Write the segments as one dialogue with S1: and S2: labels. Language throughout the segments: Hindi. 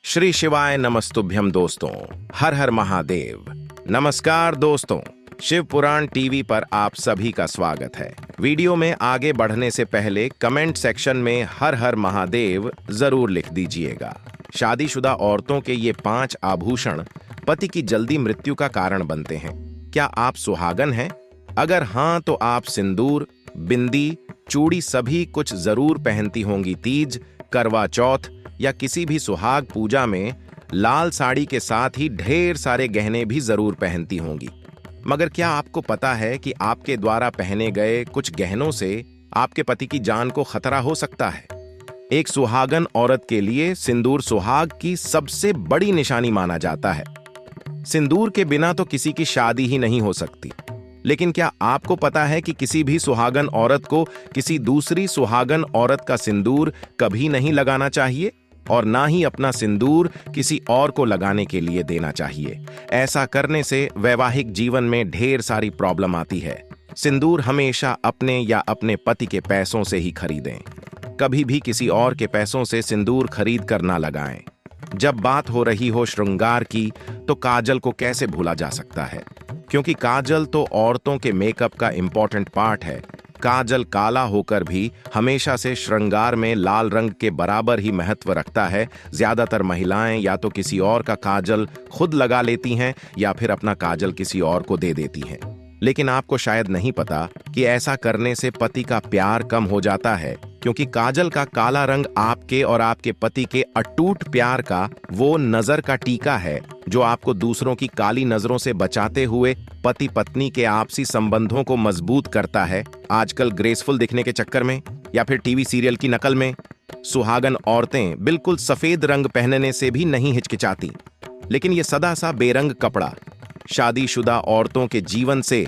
S1: श्री शिवाय नमस्तुभ्यम दोस्तों। हर हर महादेव। नमस्कार दोस्तों, शिव पुराण टीवी पर आप सभी का स्वागत है। वीडियो में आगे बढ़ने से पहले कमेंट सेक्शन में हर हर महादेव जरूर लिख दीजिएगा। शादीशुदा औरतों के ये 5 आभूषण पति की जल्दी मृत्यु का कारण बनते हैं। क्या आप सुहागन हैं? अगर हाँ तो आप सिंदूर, बिंदी, चूड़ी सभी कुछ जरूर पहनती होंगी। तीज, करवा चौथ या किसी भी सुहाग पूजा में लाल साड़ी के साथ ही ढेर सारे गहने भी जरूर पहनती होंगी। मगर क्या आपको पता है कि आपके द्वारा पहने गए कुछ गहनों से आपके पति की जान को खतरा हो सकता है? एक सुहागन औरत के लिए सिंदूर सुहाग की सबसे बड़ी निशानी माना जाता है। सिंदूर के बिना तो किसी की शादी ही नहीं हो सकती। लेकिन क्या आपको पता है कि किसी भी सुहागन औरत को किसी दूसरी सुहागन औरत का सिंदूर कभी नहीं लगाना चाहिए और ना ही अपना सिंदूर किसी और को लगाने के लिए देना चाहिए। ऐसा करने से वैवाहिक जीवन में ढेर सारी प्रॉब्लम आती है। सिंदूर हमेशा अपने या अपने पति के पैसों से ही खरीदें। कभी भी किसी और के पैसों से सिंदूर खरीद कर ना लगाएं। जब बात हो रही हो श्रृंगार की, तो काजल को कैसे भूला जा सकता है, क्योंकि काजल तो औरतों के मेकअप का इंपॉर्टेंट पार्ट है। काजल काला होकर भी हमेशा से श्रृंगार में लाल रंग के बराबर ही महत्व रखता है। ज्यादातर महिलाएं या तो किसी और का काजल खुद लगा लेती हैं या फिर अपना काजल किसी और को दे देती हैं। लेकिन आपको शायद नहीं पता कि ऐसा करने से पति का प्यार कम हो जाता है, क्योंकि काजल का काला रंग आपके और आपके पति के अटूट प्यार का वो नजर का टीका है जो आपको दूसरों की काली नजरों से बचाते हुए पति पत्नी के आपसी संबंधों को मजबूत करता है। आजकल ग्रेसफुल दिखने के चक्कर में या फिर टीवी सीरियल की नकल में सुहागन औरतें बिल्कुल सफेद रंग पहनने से भी नहीं हिचकिचाती। लेकिन ये सदा सा बेरंग कपड़ा शादीशुदा औरतों के जीवन से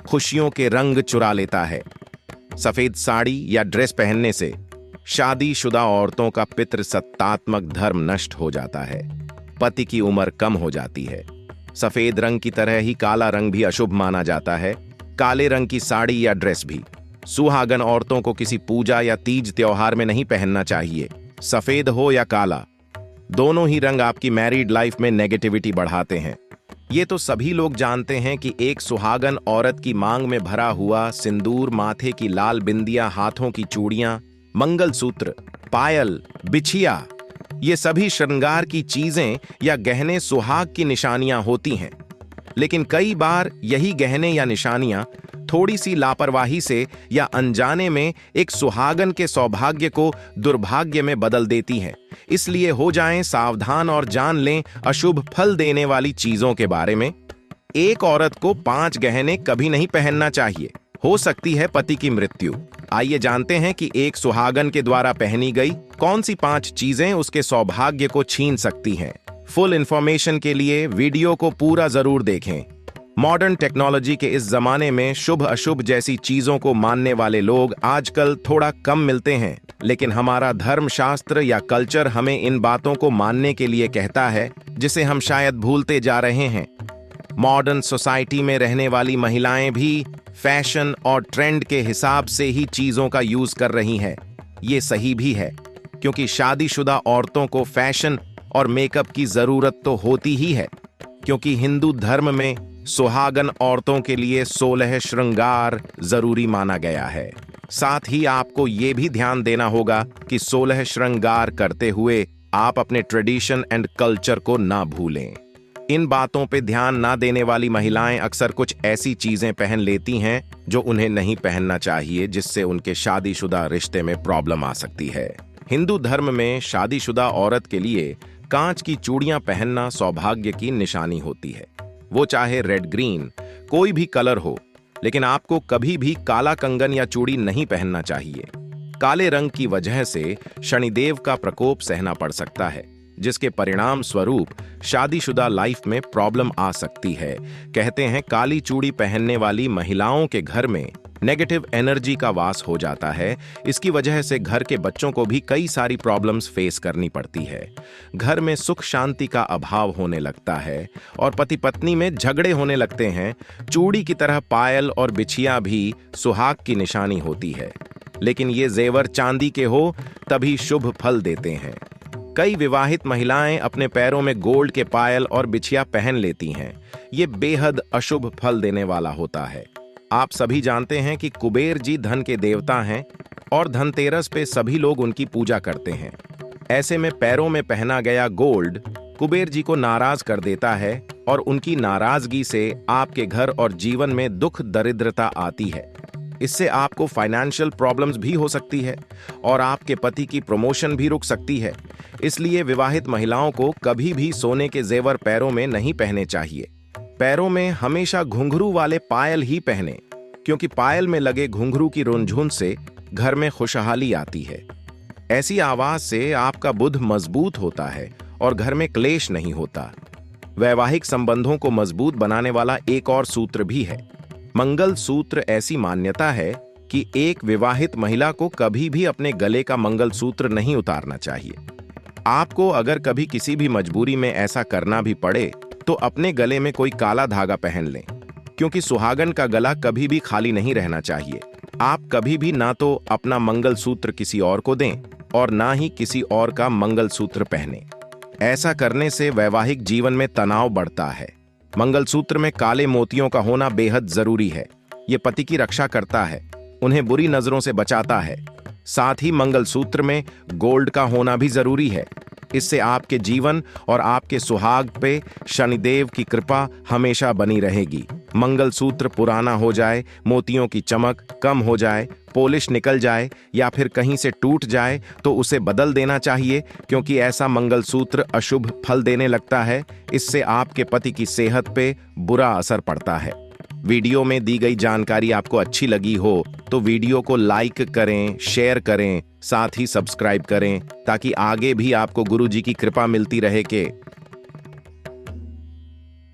S1: खुशियों के रंग चुरा लेता है। सफेद साड़ी या ड्रेस पहनने से शादीशुदा औरतों का पितृसत्तात्मक धर्म नष्ट हो जाता है। पति की उम्र कम हो जाती है। सफेद रंग की तरह ही काला रंग भी अशुभ माना जाता है। काले रंग की साड़ी या ड्रेस भी सुहागन औरतों को किसी पूजा या तीज त्योहार में नहीं पहनना चाहिए। सफेद हो या काला, दोनों ही रंग आपकी मैरिड लाइफ में नेगेटिविटी बढ़ाते हैं। ये तो सभी लोग जानते हैं कि एक सुहागन औरत की मांग में भरा हुआ सिंदूर, माथे की लाल बिंदियां, हाथों की चूड़ियां, मंगलसूत्र, पायल, बिछिया, ये सभी श्रृंगार की चीजें या गहने सुहाग की निशानियां होती हैं। लेकिन कई बार यही गहने या निशानियां थोड़ी सी लापरवाही से या अनजाने में एक सुहागन के सौभाग्य को दुर्भाग्य में बदल देती हैं। इसलिए हो जाएं सावधान और जान लें अशुभ फल देने वाली चीजों के बारे में। एक औरत को 5 गहने कभी नहीं पहनना चाहिए, हो सकती है पति की मृत्यु। आइए जानते हैं कि एक सुहागन के द्वारा पहनी गई कौन सी 5 चीजें उसके सौभाग्य को छीन सकती हैं। फुल इंफॉर्मेशन के लिए वीडियो को पूरा जरूर देखें। मॉडर्न टेक्नोलॉजी के इस जमाने में शुभ अशुभ जैसी चीजों को मानने वाले लोग आजकल थोड़ा कम मिलते हैं, लेकिन हमारा धर्मशास्त्र या कल्चर हमें इन बातों को मानने के लिए कहता है, जिसे हम शायद भूलते जा रहे हैं। मॉडर्न सोसाइटी में रहने वाली महिलाएं भी फैशन और ट्रेंड के हिसाब से ही चीजों का यूज कर रही हैं। ये सही भी है, क्योंकि शादीशुदा औरतों को फैशन और मेकअप की जरूरत तो होती ही है, क्योंकि हिंदू धर्म में सुहागन औरतों के लिए 16 श्रृंगार जरूरी माना गया है। साथ ही आपको ये भी ध्यान देना होगा कि 16 श्रृंगार करते हुए आप अपने ट्रेडिशन एंड कल्चर को ना भूलें। इन बातों पे ध्यान ना देने वाली महिलाएं अक्सर कुछ ऐसी चीजें पहन लेती हैं जो उन्हें नहीं पहनना चाहिए, जिससे उनके शादीशुदा रिश्ते में प्रॉब्लम आ सकती है। हिंदू धर्म में शादीशुदा औरत के लिए कांच की चूड़ियां पहनना सौभाग्य की निशानी होती है। वो चाहे रेड, ग्रीन, कोई भी कलर हो, लेकिन आपको कभी भी काला कंगन या चूड़ी नहीं पहनना चाहिए। काले रंग की वजह से शनिदेव का प्रकोप सहना पड़ सकता है, जिसके परिणाम स्वरूप शादीशुदा लाइफ में प्रॉब्लम आ सकती है। कहते हैं काली चूड़ी पहनने वाली महिलाओं के घर में नेगेटिव एनर्जी का वास हो जाता है। इसकी वजह से घर के बच्चों को भी कई सारी प्रॉब्लम्स फेस करनी पड़ती है। घर में सुख शांति का अभाव होने लगता है और पति पत्नी में झगड़े होने लगते हैं। चूड़ी की तरह पायल और बिछिया भी सुहाग की निशानी होती है, लेकिन ये जेवर चांदी के हो तभी शुभ फल देते हैं। कई विवाहित महिलाएं अपने पैरों में गोल्ड के पायल और बिछिया पहन लेती हैं। ये बेहद अशुभ फल देने वाला होता है। आप सभी जानते हैं कि कुबेर जी धन के देवता हैं और धनतेरस पे सभी लोग उनकी पूजा करते हैं। ऐसे में पैरों में पहना गया गोल्ड कुबेर जी को नाराज कर देता है और उनकी नाराजगी से आपके घर और जीवन में दुख दरिद्रता आती है। इससे आपको फाइनेंशियल प्रॉब्लम्स भी हो सकती है और आपके पति की प्रमोशन भी रुक सकती है। इसलिए विवाहित महिलाओं को कभी भी सोने के जेवर पैरों में नहीं पहने चाहिए। पैरों में हमेशा घुंघरू वाले पायल ही पहने, क्योंकि पायल में लगे घुंघरू की रुनझुन से घर में खुशहाली आती है। ऐसी आवाज से आपका बुध मजबूत होता है और घर में क्लेश नहीं होता। वैवाहिक संबंधों को मजबूत बनाने वाला एक और सूत्र भी है। मंगल सूत्र ऐसी मान्यता है कि एक विवाहित महिला को कभी भी अपने गले का मंगल सूत्र नहीं उतारना चाहिए। आपको अगर कभी किसी भी मजबूरी में ऐसा करना भी पड़े तो अपने गले में कोई काला धागा पहन लें, क्योंकि सुहागन का गला कभी भी खाली नहीं रहना चाहिए। आप कभी भी ना तो अपना मंगल सूत्र किसी और को दें और ना ही किसी और का मंगल सूत्र पहने। ऐसा करने से वैवाहिक जीवन में तनाव बढ़ता है। मंगलसूत्र में काले मोतियों का होना बेहद जरूरी है। ये पति की रक्षा करता है, उन्हें बुरी नजरों से बचाता है। साथ ही मंगलसूत्र में गोल्ड का होना भी जरूरी है। इससे आपके जीवन और आपके सुहाग पे शनिदेव की कृपा हमेशा बनी रहेगी। मंगलसूत्र पुराना हो जाए, मोतियों की चमक कम हो जाए, पॉलिश निकल जाए या फिर कहीं से टूट जाए तो उसे बदल देना चाहिए, क्योंकि ऐसा मंगलसूत्र अशुभ फल देने लगता है। इससे आपके पति की सेहत पे बुरा असर पड़ता है। वीडियो में दी गई जानकारी आपको अच्छी लगी हो तो वीडियो को लाइक करें, शेयर करें, साथ ही सब्सक्राइब करें, ताकि आगे भी आपको गुरु जी की कृपा मिलती रहे।